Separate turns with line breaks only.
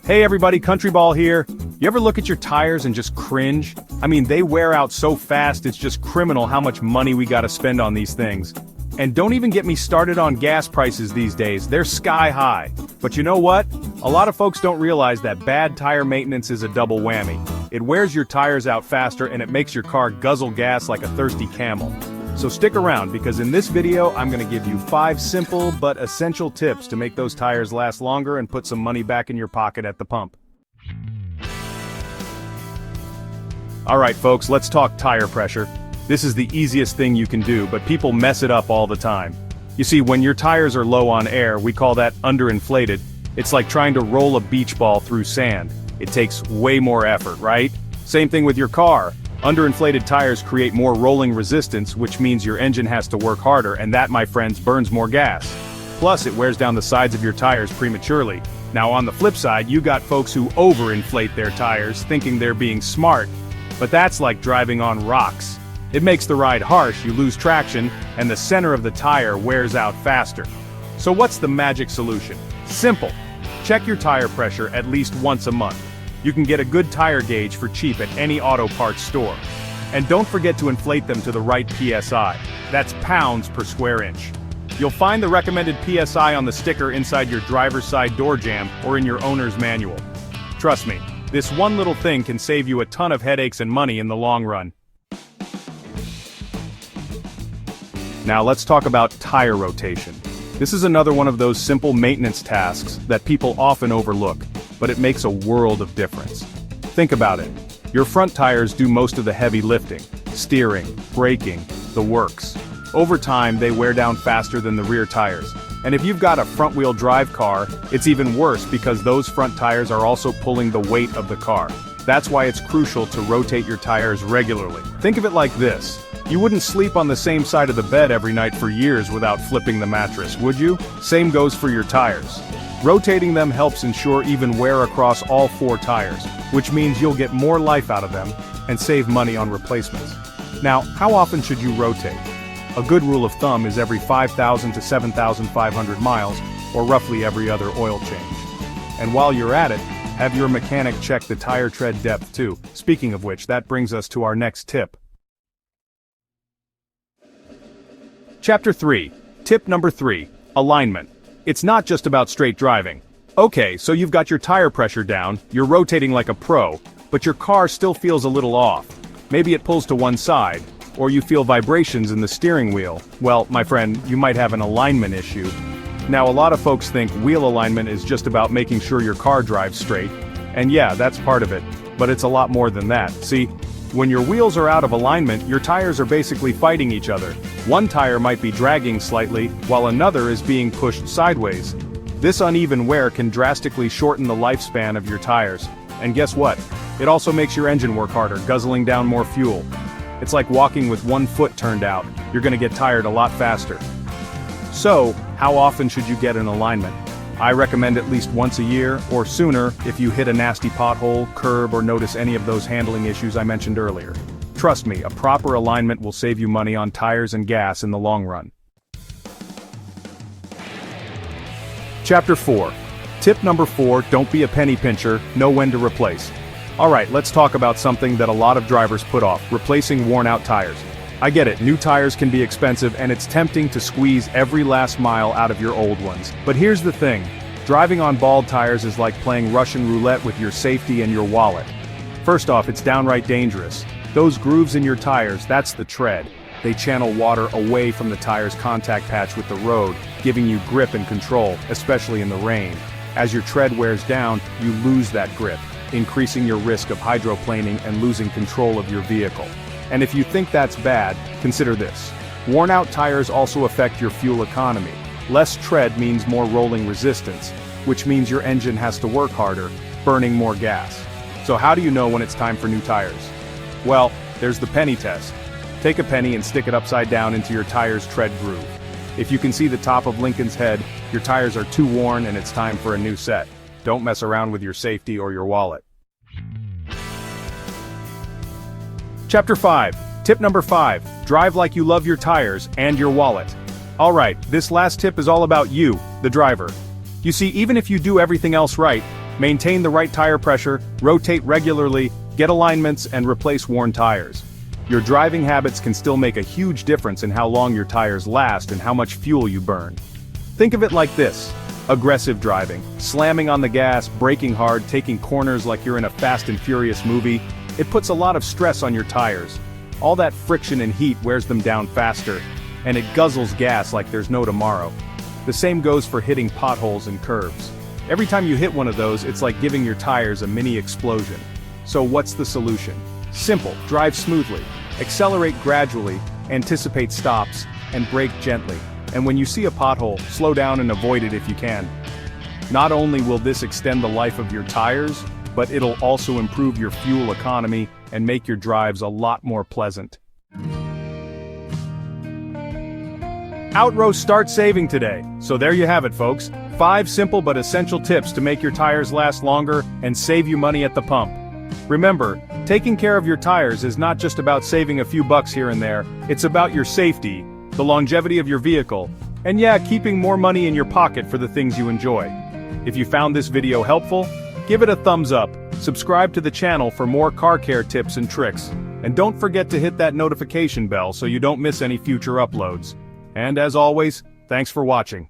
Hey everybody, Country Ball here. You ever look at your tires and just cringe? I mean, they wear out so fast it's just criminal how much money we gotta spend on these things. And don't even get me started on gas prices these days, they're sky high. But you know what? A lot of folks don't realize that bad tire maintenance is a double whammy. It wears your tires out faster and it makes your car guzzle gas like a thirsty camel. So stick around because in this video I'm gonna give you 5 simple but essential tips to make those tires last longer and put some money back in your pocket at the pump. Alright folks, let's talk tire pressure. This is the easiest thing you can do, but people mess it up all the time. You see, when your tires are low on air, we call that underinflated. It's like trying to roll a beach ball through sand. It takes way more effort, right? Same thing with your car. Underinflated tires create more rolling resistance, which means your engine has to work harder, and that, my friends, burns more gas. Plus, it wears down the sides of your tires prematurely. Now on the flip side, you got folks who overinflate their tires, thinking they're being smart. But that's like driving on rocks. It makes the ride harsh, you lose traction, and the center of the tire wears out faster. So what's the magic solution? Simple. Check your tire pressure at least once a month. You can get a good tire gauge for cheap at any auto parts store. And don't forget to inflate them to the right PSI. That's pounds per square inch. You'll find the recommended PSI on the sticker inside your driver's side door jamb or in your owner's manual. Trust me, this one little thing can save you a ton of headaches and money in the long run. Now let's talk about tire rotation. This is another one of those simple maintenance tasks that people often overlook, but it makes a world of difference. Think about it. Your front tires do most of the heavy lifting, steering, braking, the works. Over time, they wear down faster than the rear tires. And if you've got a front-wheel drive car, it's even worse because those front tires are also pulling the weight of the car. That's why it's crucial to rotate your tires regularly. Think of it like this. You wouldn't sleep on the same side of the bed every night for years without flipping the mattress, would you? Same goes for your tires. Rotating them helps ensure even wear across all 4 tires, which means you'll get more life out of them and save money on replacements. Now, how often should you rotate? A good rule of thumb is every 5,000 to 7,500 miles, or roughly every other oil change. And while you're at it, have your mechanic check the tire tread depth too. Speaking of which, that brings us to our next tip. Chapter 3. Tip number 3. Alignment. It's not just about straight driving. Okay, so you've got your tire pressure down, you're rotating like a pro, but your car still feels a little off. Maybe it pulls to one side, or you feel vibrations in the steering wheel. Well, my friend, you might have an alignment issue. Now, a lot of folks think wheel alignment is just about making sure your car drives straight. And yeah, that's part of it, but it's a lot more than that. See, when your wheels are out of alignment, your tires are basically fighting each other. One tire might be dragging slightly, while another is being pushed sideways. This uneven wear can drastically shorten the lifespan of your tires. And guess what? It also makes your engine work harder, guzzling down more fuel. It's like walking with one foot turned out. You're gonna get tired a lot faster. So, how often should you get an alignment? I recommend at least once a year, or sooner, if you hit a nasty pothole, curb, or notice any of those handling issues I mentioned earlier. Trust me, a proper alignment will save you money on tires and gas in the long run. Chapter 4. Tip number 4, don't be a penny pincher, know when to replace. Alright, let's talk about something that a lot of drivers put off, replacing worn-out tires. I get it, new tires can be expensive and it's tempting to squeeze every last mile out of your old ones. But here's the thing, driving on bald tires is like playing Russian roulette with your safety and your wallet. First off, it's downright dangerous. Those grooves in your tires, that's the tread. They channel water away from the tire's contact patch with the road, giving you grip and control, especially in the rain. As your tread wears down, you lose that grip, increasing your risk of hydroplaning and losing control of your vehicle. And if you think that's bad, consider this. Worn-out tires also affect your fuel economy. Less tread means more rolling resistance, which means your engine has to work harder, burning more gas. So how do you know when it's time for new tires? Well, there's the penny test. Take a penny and stick it upside down into your tire's tread groove. If you can see the top of Lincoln's head, your tires are too worn and it's time for a new set. Don't mess around with your safety or your wallet. Chapter 5. Tip number 5. Drive like you love your tires and your wallet. Alright, this last tip is all about you, the driver. You see, even if you do everything else right, Maintain the right tire pressure, rotate regularly, get alignments, and replace worn tires. Your driving habits can still make a huge difference in how long your tires last and how much fuel you burn. Think of it like this: aggressive driving, slamming on the gas, braking hard, taking corners like you're in a Fast and Furious movie. It puts a lot of stress on your tires. All that friction and heat wears them down faster, and it guzzles gas like there's no tomorrow. The same goes for hitting potholes and curves. Every time you hit one of those, it's like giving your tires a mini explosion. So what's the solution? Simple: drive smoothly, accelerate gradually, anticipate stops, and brake gently. And when you see a pothole, slow down and avoid it if you can. Not only will this extend the life of your tires, but it'll also improve your fuel economy and make your drives a lot more pleasant. Outrow start saving today. So there you have it, folks. 5 simple but essential tips to make your tires last longer and save you money at the pump. Remember, taking care of your tires is not just about saving a few bucks here and there, it's about your safety, the longevity of your vehicle, and yeah, keeping more money in your pocket for the things you enjoy. If you found this video helpful, give it a thumbs up, subscribe to the channel for more car care tips and tricks, and don't forget to hit that notification bell so you don't miss any future uploads. And as always, thanks for watching.